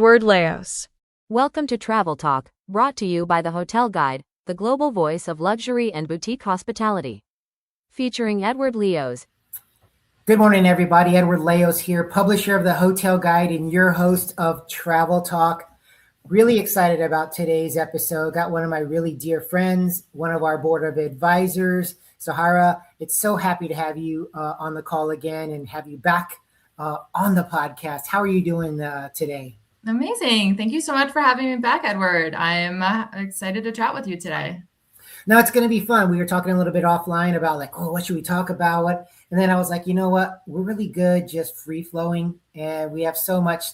Word Laos. Welcome to Travel Talk, brought to you by the Hotel Guide, the global voice of luxury and boutique hospitality. Featuring Edward Leos. Good morning, everybody. Edward Leos here, publisher of the Hotel Guide and your host of Travel Talk. Really excited about today's episode. Got one of my really dear friends, one of our board of advisors, Sahara. It's so happy to have you on the call again and have you back on the podcast. How are you doing today? Amazing. Thank you so much for having me back, Edward. I'm excited to chat with you today. No, it's going to be fun. We were talking a little bit offline about what should we talk about? And then I was like, you know what? We're really good just free flowing. And we have so much.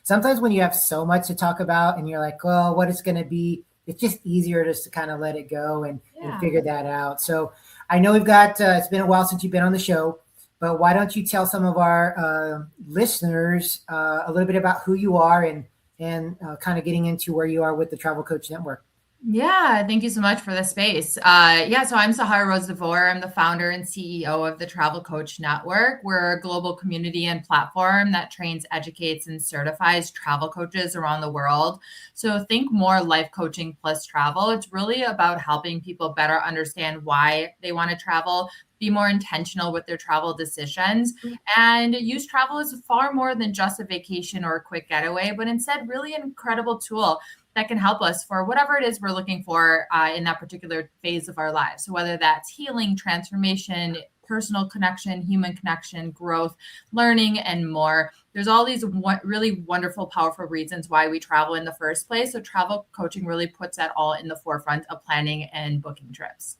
Sometimes when you have so much to talk about and you're like, well, what is going to be? It's just easier just to kind of let it go and figure that out. So I know we've got, it's been a while since you've been on the show. But why don't you tell some of our listeners a little bit about who you are and kind of getting into where you are with the Travel Coach Network? Yeah, thank you so much for the space. So I'm Sahara Rose De Vore. I'm the founder and CEO of the Travel Coach Network. We're a global community and platform that trains, educates, and certifies travel coaches around the world. So think more life coaching plus travel. It's really about helping people better understand why they want to travel, be more intentional with their travel decisions, and use travel as far more than just a vacation or a quick getaway, but instead really an incredible tool that can help us for whatever it is we're looking for in that particular phase of our lives. So whether that's healing, transformation, personal connection, human connection, growth, learning, and more. There's all these really wonderful, powerful reasons why we travel in the first place. So travel coaching really puts that all in the forefront of planning and booking trips.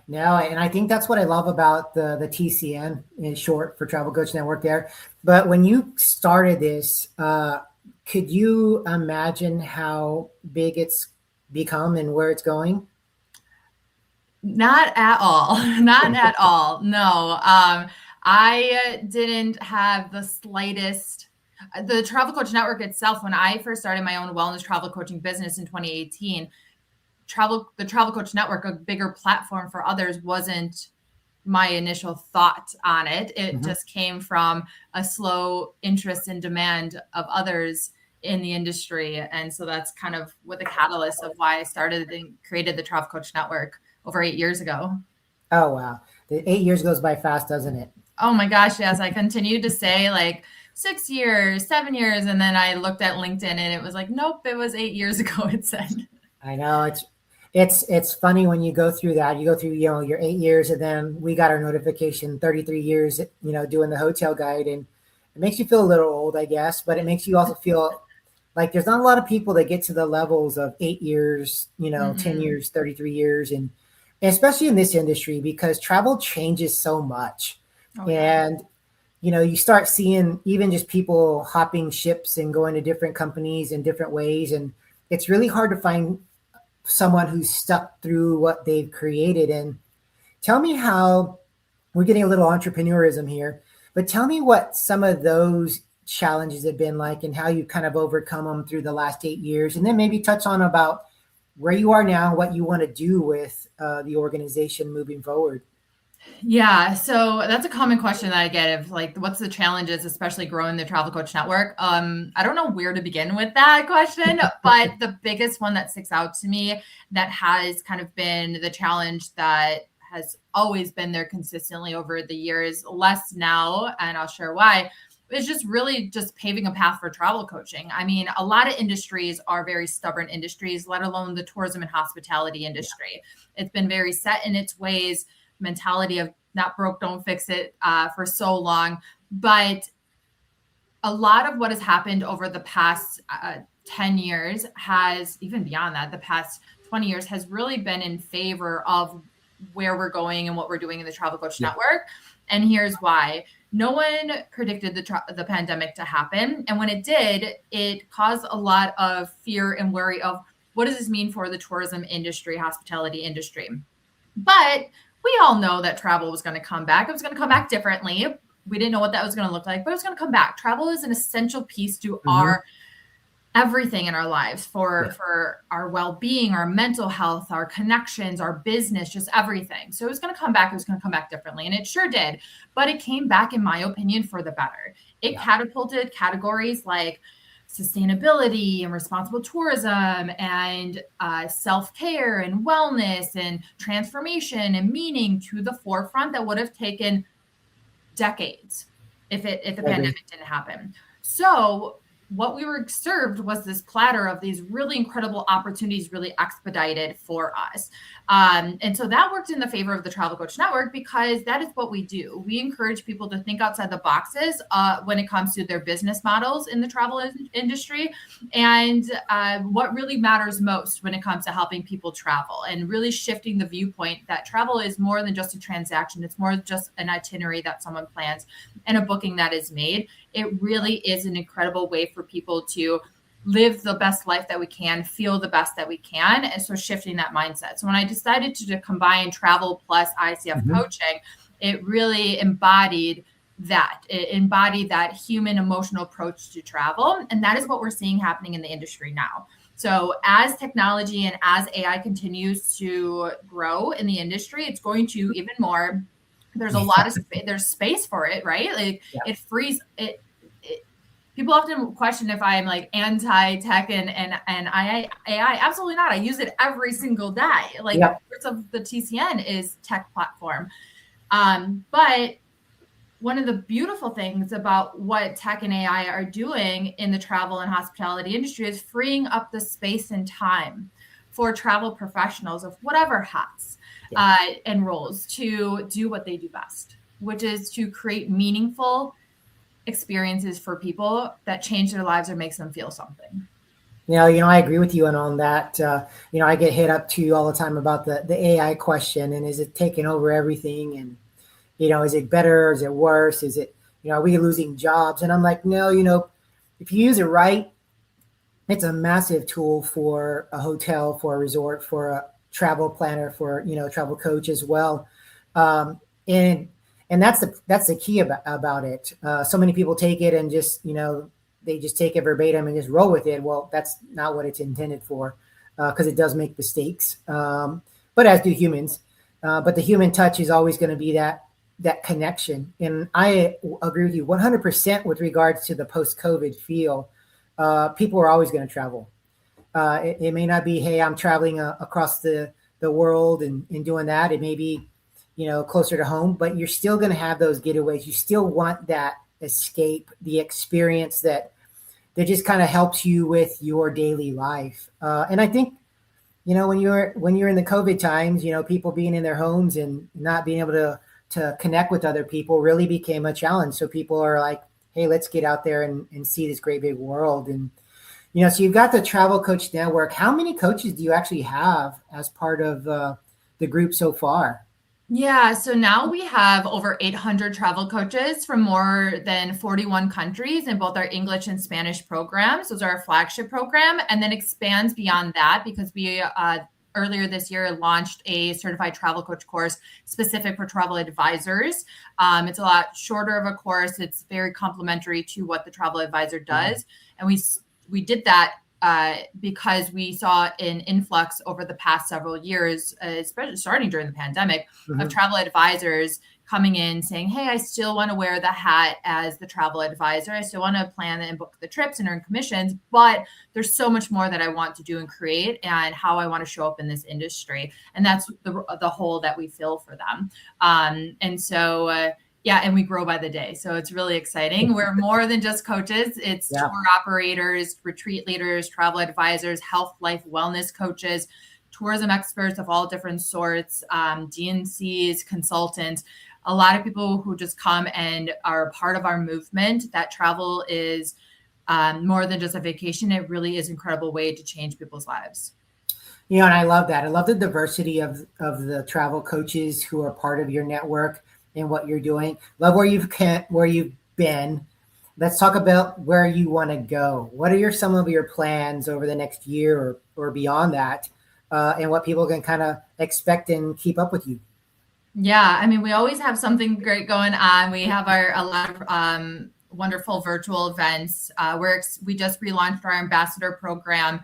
No, and I think that's what I love about the TCN, in short for Travel Coach Network there. But when you started this, could you imagine how big it's become and where it's going? Not at all. Not at all. No. I didn't have the slightest. The Travel Coach Network itself, when I first started my own wellness travel coaching business in 2018, the Travel Coach Network, a bigger platform for others, wasn't my initial thought on it. It just came from a slow interest and demand of others in the industry. And so that's kind of what the catalyst of why I started and created the Travel Coach Network over 8 years ago. Oh, wow. The 8 years goes by fast, doesn't it? Oh my gosh, yes. I continued to say 6 years, 7 years. And then I looked at LinkedIn and it was like, nope, it was 8 years ago, it said. I know. It's funny when you go through that. You go through, your 8 years, and then we got our notification 33 years, doing the Hotel Guide, and it makes you feel a little old, I guess, but it makes you also feel like there's not a lot of people that get to the levels of 8 years, 10 years, 33 years, and especially in this industry because travel changes so much. And you start seeing even just people hopping ships and going to different companies in different ways, and it's really hard to find someone who's stuck through what they've created. And tell me how, we're getting a little entrepreneurism here, but tell me what some of those challenges have been like and how you kind of overcome them through the last 8 years. And then maybe touch on about where you are now, what you want to do with the organization moving forward. Yeah, so that's a common question that I get of what's the challenges, especially growing the Travel Coach Network? I don't know where to begin with that question, but the biggest one that sticks out to me that has kind of been the challenge that has always been there consistently over the years, less now, and I'll share why, is just really just paving a path for travel coaching. I mean, a lot of industries are very stubborn industries, let alone the tourism and hospitality industry. It's been very set in its ways, mentality of not broke, don't fix it for so long. But a lot of what has happened over the past 10 years has, even beyond that, the past 20 years has really been in favor of where we're going and what we're doing in the Travel Coach Network. And here's why. No one predicted the pandemic to happen. And when it did, it caused a lot of fear and worry of what does this mean for the tourism industry, hospitality industry. But we all know that travel was going to come back. It was going to come back differently. We didn't know what that was going to look like, but it was going to come back. Travel is an essential piece to our everything in our lives for our well-being, our mental health, our connections, our business, just everything. So it was going to come back. It was going to come back differently. And it sure did. But it came back, in my opinion, for the better. It catapulted categories like sustainability and responsible tourism and self-care and wellness and transformation and meaning to the forefront that would have taken decades if the pandemic didn't happen. So what we were served was this platter of these really incredible opportunities, really expedited for us. And so that worked in the favor of the Travel Coach Network, because that is what we do. We encourage people to think outside the boxes when it comes to their business models in the travel industry, and what really matters most when it comes to helping people travel, and really shifting the viewpoint that travel is more than just a transaction. It's more just an itinerary that someone plans and a booking that is made. It really is an incredible way for people to live the best life that we can, feel the best that we can. And so shifting that mindset. So when I decided to combine travel plus ICF coaching, it really embodied that. It embodied that human emotional approach to travel. And that is what we're seeing happening in the industry now. So as technology and as AI continues to grow in the industry, it's going to even more. There's a lot of there's space for it, right? Like it frees it. People often question if I'm like anti-tech and AI. Absolutely not. I use it every single day. Like parts of the TCN is tech platform. But one of the beautiful things about what tech and AI are doing in the travel and hospitality industry is freeing up the space and time for travel professionals of whatever hats and roles to do what they do best, which is to create meaningful experiences for people that change their lives or makes them feel something. I agree with you on that. I get hit up too all the time about the AI question, and is it taking over everything? And, is it better? Is it worse? Is it, are we losing jobs? And I'm like, no, if you use it right, it's a massive tool for a hotel, for a resort, for a travel planner, for, travel coach as well. And that's the key about it. So many people take it and just, they just take it verbatim and just roll with it. Well, that's not what it's intended for, because it does make mistakes. But as do humans. But the human touch is always going to be that connection. And I agree with you 100% with regards to the post-COVID feel. People are always going to travel. It may not be, hey, I'm traveling across the world and doing that. It may be, closer to home, but you're still going to have those getaways. You still want that escape, the experience that just kind of helps you with your daily life. And I think, when you're in the COVID times, people being in their homes and not being able to connect with other people really became a challenge. So people are like, hey, let's get out there and see this great big world. And, so you've got the Travel Coach Network. How many coaches do you actually have as part of the group so far? Yeah, so now we have over 800 travel coaches from more than 41 countries in both our English and Spanish programs. Those are our flagship program, and then expands beyond that because we earlier this year launched a certified travel coach course specific for travel advisors. It's a lot shorter of a course. It's very complementary to what the travel advisor does. And we did that because we saw an influx over the past several years, especially starting during the pandemic, of travel advisors coming in saying, hey, I still want to wear the hat as the travel advisor. I still want to plan and book the trips and earn commissions, but there's so much more that I want to do and create and how I want to show up in this industry. And that's the hole that we fill for them. And so and we grow by the day. So it's really exciting. We're more than just coaches. It's tour operators, retreat leaders, travel advisors, health, life, wellness coaches, tourism experts of all different sorts, DNCs, consultants, a lot of people who just come and are a part of our movement, that travel is more than just a vacation. It really is an incredible way to change people's lives. And I love that. I love the diversity of the travel coaches who are part of your network and what you're doing. Love where you've been. Let's talk about where you want to go. What are some of your plans over the next year or beyond that, and what people can kind of expect and keep up with you? Yeah, I mean, we always have something great going on. We have a lot of wonderful virtual events. We just relaunched our ambassador program,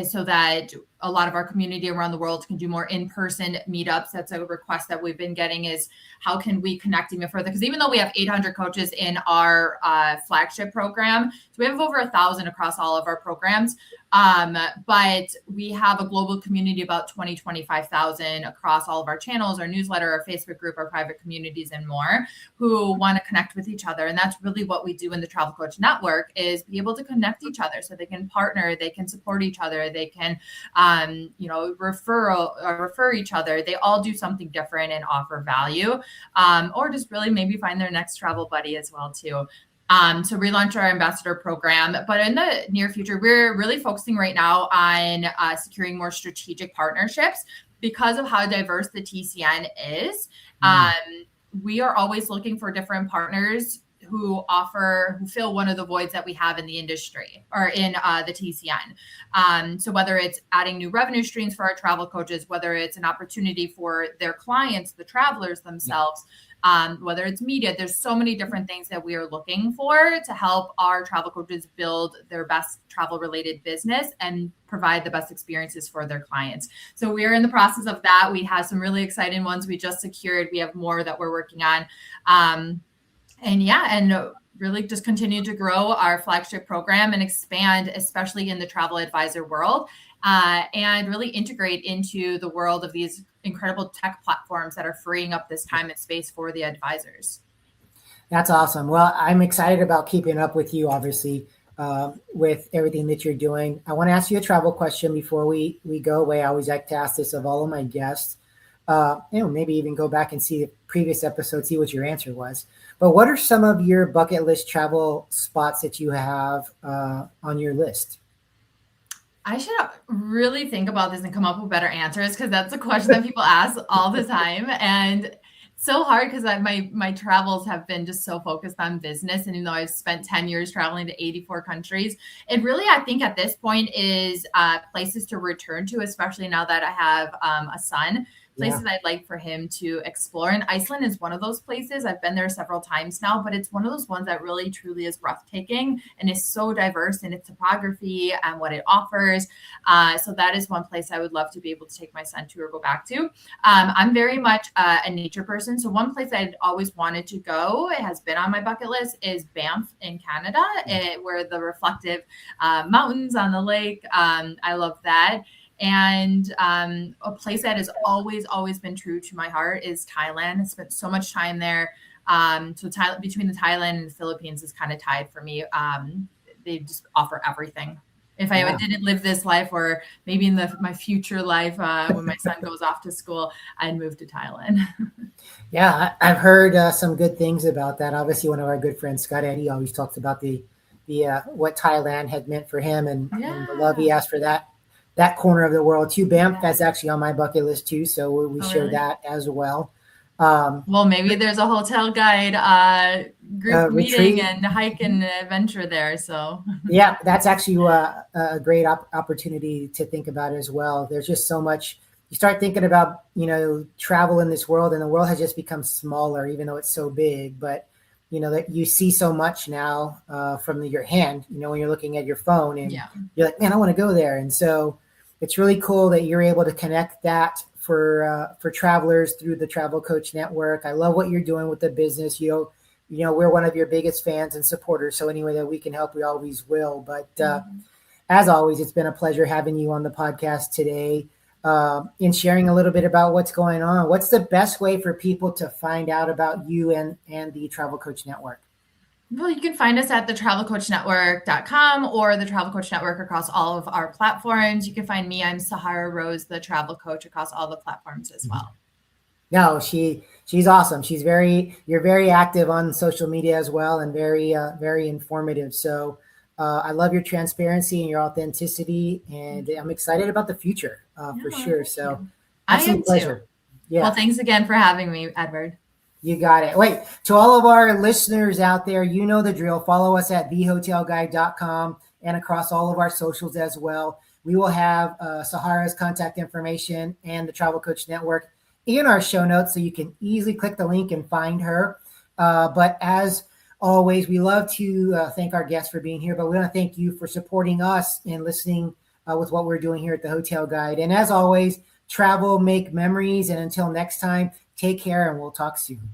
so that a lot of our community around the world can do more in-person meetups. That's a request that we've been getting, is how can we connect even further? Because even though we have 800 coaches in our flagship program, so we have over 1,000 across all of our programs. But we have a global community, about 25,000 across all of our channels, our newsletter, our Facebook group, our private communities, and more, who want to connect with each other. And that's really what we do in the Travel Coach Network, is be able to connect each other so they can partner, they can support each other, they can, refer each other. They all do something different and offer value, or just really maybe find their next travel buddy as well too. So relaunch our ambassador program, but in the near future, we're really focusing right now on securing more strategic partnerships because of how diverse the TCN is. We are always looking for different partners who fill one of the voids that we have in the industry or in the TCN. So whether it's adding new revenue streams for our travel coaches, whether it's an opportunity for their clients, the travelers themselves, whether it's media, there's so many different things that we are looking for to help our travel coaches build their best travel related business and provide the best experiences for their clients. So we are in the process of that. We have some really exciting ones we just secured. We have more that we're working on. And really just continue to grow our flagship program and expand, especially in the travel advisor world, and really integrate into the world of these incredible tech platforms that are freeing up this time and space for the advisors. That's awesome. Well, I'm excited about keeping up with you, obviously, with everything that you're doing. I want to ask you a travel question before we go away. I always like to ask this of all of my guests. Maybe even go back and see the previous episode, see what your answer was. But what are some of your bucket list travel spots that you have on your list? I should really think about this and come up with better answers, because that's a question that people ask all the time. And it's so hard because my travels have been just so focused on business. And even though I've spent 10 years traveling to 84 countries, it really, I think at this point is places to return to, especially now that I have a son. Places I'd like for him to explore. And Iceland is one of those places. I've been there several times now, but it's one of those ones that really truly is breathtaking and is so diverse in its topography and what it offers. So that is one place I would love to be able to take my son to or go back to. I'm very much a nature person. So one place I'd always wanted to go, it has been on my bucket list, is Banff in Canada, where the reflective mountains on the lake. I love that. And a place that has always been true to my heart is Thailand. I spent so much time there. So between the Thailand and the Philippines is kind of tied for me. They just offer everything. If I didn't live this life, or maybe in my future life, when my son goes off to school, I'd move to Thailand. Yeah, I've heard some good things about that. Obviously, one of our good friends, Scott Eddy, always talks about the what Thailand had meant for him and the love he has for that corner of the world too. Banff, that's actually on my bucket list too. So we share that as well. Well, maybe there's a hotel guide group meeting and hike and adventure there. So yeah, that's actually a great opportunity to think about as well. There's just so much. You start thinking about, travel in this world, and the world has just become smaller, even though it's so big. But that you see so much now from your hand, when you're looking at your phone, and you're like, man, I want to go there. And so it's really cool that you're able to connect that for travelers through the Travel Coach Network. I love what you're doing with the business. We're one of your biggest fans and supporters. So any way that we can help, we always will. But as always, it's been a pleasure having you on the podcast today and sharing a little bit about what's going on. What's the best way for people to find out about you and the Travel Coach Network? Well, you can find us at thetravelcoachnetwork.com or the Travel Coach Network across all of our platforms. You can find me. I'm Sahara Rose, the Travel Coach, across all the platforms as well. No, she's awesome. You're very active on social media as well, and very informative. So I love your transparency and your authenticity, and I'm excited about the future for sure. So I am pleasure. Too. Yeah. Well, thanks again for having me, Edward. You got it. Wait, to all of our listeners out there, you know the drill. Follow us at thehotelguide.com and across all of our socials as well. We will have Sahara's contact information and the Travel Coach Network in our show notes, so you can easily click the link and find her. But as always, we love to thank our guests for being here, but we want to thank you for supporting us and listening with what we're doing here at the Hotel Guide. And as always, travel, make memories. And until next time, take care and we'll talk soon.